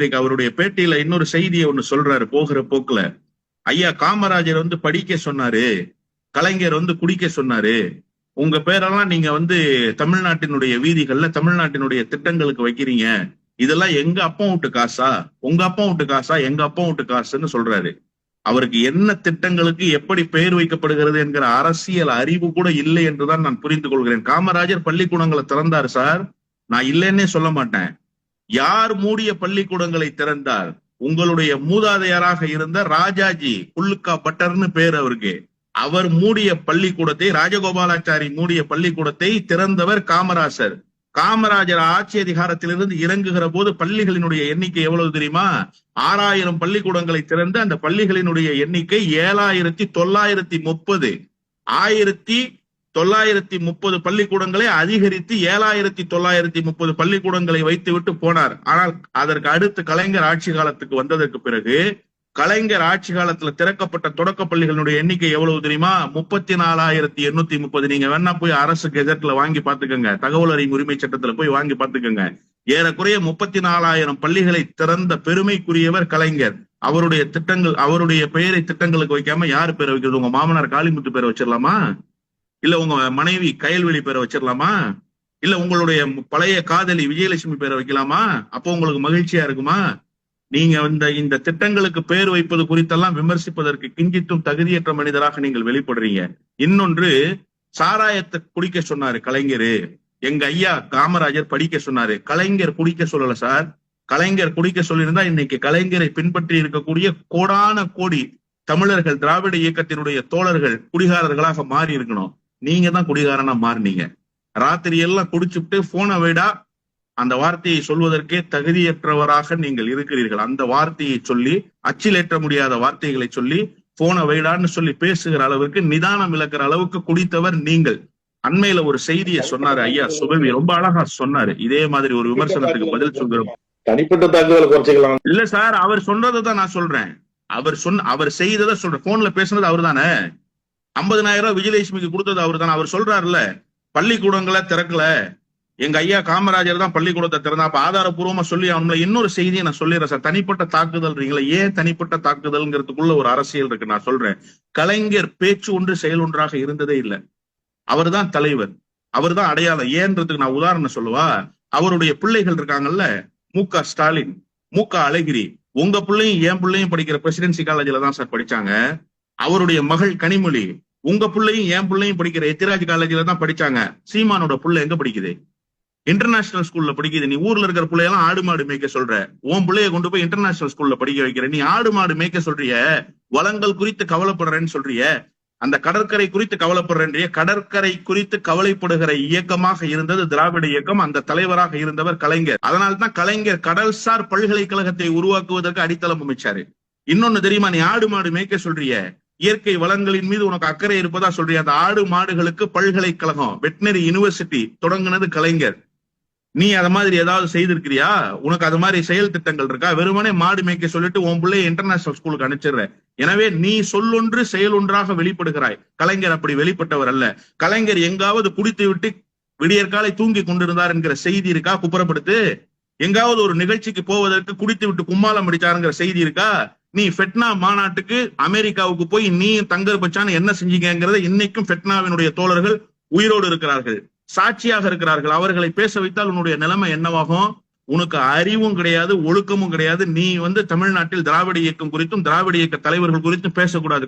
இன்றைக்கு அவருடைய பேட்டியில இன்னொரு செய்தியை ஒண்ணு சொல்றாரு போகிற போக்குல. ஐயா காமராஜர் படிக்க சொன்னாரு, கலைஞர் குடிக்க சொன்னாரு. உங்க பேரெல்லாம் நீங்க தமிழ்நாட்டினுடைய வீதிகள்ல தமிழ்நாட்டினுடைய திட்டங்களுக்கு வைக்கிறீங்க. இதெல்லாம் எங்க அப்பா வீட்டு காசா, உங்க அப்பா வீட்டு காசா, எங்க அப்பா வீட்டு காசுன்னு சொல்றாரு. அவருக்கு என்ன திட்டங்களுக்கு எப்படி பெயர் வைக்கப்படுகிறது என்கிற அரசியல் அறிவு கூட இல்லை என்றுதான் நான் புரிந்து கொள்கிறேன். காமராஜர் பள்ளிக்கூடங்களை திறந்தார் சார், நான் இல்லைன்னே சொல்ல மாட்டேன். யார் மூடிய பள்ளிக்கூடங்களை திறந்தார்? உங்களுடைய மூதாதையராக இருந்த ராஜாஜி புல்லுக்கா பட்டர்னு பேர் அவருக்கு. அவர் மூடிய பள்ளிக்கூடத்தை, ராஜகோபாலாச்சாரி மூடிய பள்ளிக்கூடத்தை திறந்தவர் காமராஜர். காமராஜர் ஆட்சி அதிகாரத்திலிருந்து இறங்குகிற போது பள்ளிகளினுடைய எண்ணிக்கை எவ்வளவு தெரியுமா? 6000 பள்ளிக்கூடங்களை திறந்து அந்த பள்ளிகளினுடைய எண்ணிக்கை 7930. 1930 பள்ளிக்கூடங்களை அதிகரித்து 7930 பள்ளிக்கூடங்களை வைத்துவிட்டு போனார். ஆனால் அதற்கு அடுத்து கலைஞர் ஆட்சி காலத்துக்கு வந்ததற்கு பிறகு, கலைஞர் ஆட்சி காலத்துல திறக்கப்பட்ட தொடக்க பள்ளிகளுடைய எண்ணிக்கை எவ்வளவு தெரியுமா? 34,830. நீங்க வேணா போய் அரசு கெஜெட்ல வாங்கி பாத்துக்கோங்க, தகவல் அறியும் உரிமை சட்டத்துல போய் வாங்கி பாத்துக்கோங்க. ஏறக்குறைய 34,000 பள்ளிகளை திறந்த பெருமைக்குரியவர் கலைஞர். அவருடைய திட்டங்கள், அவருடைய பெயரை திட்டங்களுக்கு வைக்காம யாரு பேரை வைக்கிறது? உங்க மாமனார் காளிமுத்து பேரை வச்சிடலாமா? இல்ல உங்க மனைவி கயல்வெளி பேரை வச்சிடலாமா? இல்ல உங்களுடைய பழைய காதலி விஜயலட்சுமி பேரை வைக்கலாமா? அப்போ உங்களுக்கு மகிழ்ச்சியா இருக்குமா? நீங்க இந்த திட்டங்களுக்கு பேர் வைப்பது குறித்தெல்லாம் விமர்சிப்பதற்கு கிஞ்சித்தும் தகுதியற்ற மனிதராக நீங்கள் வெளிப்படுறீங்க. இன்னொன்று, சாராயத்தை குடிக்க சொன்னாரு கலைஞர், எங்க ஐயா காமராஜர் படிக்க சொன்னாரு. கலைஞர் குடிக்க சொல்லல சார். கலைஞர் குடிக்க சொல்லியிருந்தா இன்னைக்கு கலைஞரை பின்பற்றி இருக்கக்கூடிய கோடான கோடி தமிழர்கள், திராவிட இயக்கத்தினுடைய தோழர்கள் குடிகாரர்களாக மாறி இருக்கணும். நீங்க தான் குடிகாரனா மாறினீங்க. ராத்திரி எல்லாம் குடிச்சுட்டு போன வைடா, அந்த வார்த்தையை சொல்வதற்கே தகுதியற்றவராக நீங்கள் இருக்கிறீர்கள். அந்த வார்த்தையை சொல்லி, அச்சிலேற்ற முடியாத வார்த்தைகளை சொல்லி, போன வைடான்னு சொல்லி பேசுகிற அளவுக்கு, நிதானம் இழக்கிற அளவுக்கு குடித்தவர் நீங்கள். அண்மையில ஒரு செய்தியை சொன்னாரு ஐயா சுபவி, ரொம்ப அழகா சொன்னாரு. இதே மாதிரி ஒரு விமர்சனத்துக்கு பதில் சொல்கிறோம். தனிப்பட்ட தாக்குதல் குறைச்சிக்கலாம் இல்ல சார், அவர் சொன்னதை தான் நான் சொல்றேன். அவர் செய்ததை சொல்றேன். போன்ல பேசுனது அவர் தானே. 50,000 ரூபாய் விஜயலட்சுமிக்கு கொடுத்தது அவர் தானே. அவர் சொல்றாருல்ல, பள்ளிக்கூடங்களை திறக்கல, எங்க ஐயா காமராஜர் தான் பள்ளிக்கூடத்தை திறந்தா. அப்ப ஆதாரப்பூர்வமா சொல்லி அவங்கள. இன்னொரு செய்தியை நான் சொல்லிடுறேன் சார். தனிப்பட்ட தாக்குதல் இருக்கீங்களா? ஏன் தனிப்பட்ட தாக்குதல்ங்கிறதுக்குள்ள ஒரு அரசியல் இருக்கு. நான் சொல்றேன், கலைஞர் பேச்சு ஒன்று செயல் ஒன்றாக இருந்ததே இல்லை. அவர் தான் தலைவர், அவர் தான் அடையாளம். ஏன்றதுக்கு நான் உதாரணம் சொல்லுவா, அவருடைய பிள்ளைகள் இருக்காங்கல்ல, மு.க. ஸ்டாலின், மு.க. அழகிரி, உங்க பிள்ளையும் என் பிள்ளையும் படிக்கிற பிரசிடென்சி காலேஜ்ல தான் சார் படிச்சாங்க. அவருடைய மகள் கனிமொழி, உங்க பிள்ளையும் என் பிள்ளையும் படிக்கிற எத்திராஜ் காலேஜ்ல தான் படிச்சாங்க. சீமானோட பிள்ளை எங்க படிக்குது? இன்டர்நேஷனல் ஸ்கூல்ல படிக்குது. நீ ஊர்ல இருக்கிற பிள்ளையெல்லாம் ஆடு மாடு மேய்க்க சொல்ற, உன் பிள்ளைய கொண்டு போய் இன்டர்நேஷனல் ஸ்கூல்ல படிக்க வைக்கிற. நீ ஆடு மாடு மேய்க்க சொல்றிய, வளங்கள் குறித்து கவலைப்படுறேன்னு சொல்றிய, அந்த கடற்கரை குறித்து கவலைப்படுறேன்றிய. கடற்கரை குறித்து கவலைப்படுகிற இயக்கமாக இருந்தது திராவிட இயக்கம். அந்த தலைவராக இருந்தவர் கலைஞர். அதனால்தான் கலைஞர் கடல்சார் பல்கலைக்கழகத்தை உருவாக்குவதற்கு அடித்தளம் அமைச்சாரு. இன்னொன்னு தெரியுமா? நீ ஆடு மாடு மேய்க்க சொல்றிய, இயற்கை வளங்களின் மீது உனக்கு அக்கறை இருப்பதா சொல்றிய. அந்த ஆடு மாடுகளுக்கு பல்கலைக்கழகம், வெட்டினரி யூனிவர்சிட்டி தொடங்குனது கலைஞர். நீ அத மாதிரி ஏதாவது செய்திருக்கிறியா? உனக்கு அது மாதிரி செயல் திட்டங்கள் இருக்கா? வெறுமனே மாடு மேய்க்க சொல்லிட்டு உன் பிள்ளைய இன்டர்நேஷனல் ஸ்கூலுக்கு அனுப்பிச்சிடுற. எனவே நீ சொல்லொன்று செயல் ஒன்றாக வெளிப்படுகிறாய். கலைஞர் அப்படி வெளிப்பட்டவர் அல்ல. கலைஞர் எங்காவது குடித்து விட்டு விடியற்காலை தூங்கி கொண்டிருந்தார் என்கிற செய்தி இருக்கா? குப்புறப்படுத்து. எங்காவது ஒரு நிகழ்ச்சிக்கு போவதற்கு குடித்து விட்டு கும்மாளம் அடிச்சாருங்கிற செய்தி இருக்கா? நீ ஃபெட்னா மாநாட்டுக்கு அமெரிக்காவுக்கு போய் நீ தங்கர் பச்சான் என்ன செஞ்சீங்கிறத இன்னைக்கும் ஃபெட்னாவினுடைய தோழர்கள் உயிரோடு இருக்கிறார்கள், சாட்சியாக இருக்கிறார்கள். அவர்களை பேச வைத்தால் உன்னுடைய நிலைமை என்னவாகும்? உனக்கு அறிவும் கிடையாது, ஒழுக்கமும் கிடையாது. நீ தமிழ்நாட்டில் திராவிட இயக்கம் குறித்தும் திராவிட இயக்க தலைவர்கள் குறித்தும் பேசக்கூடாது.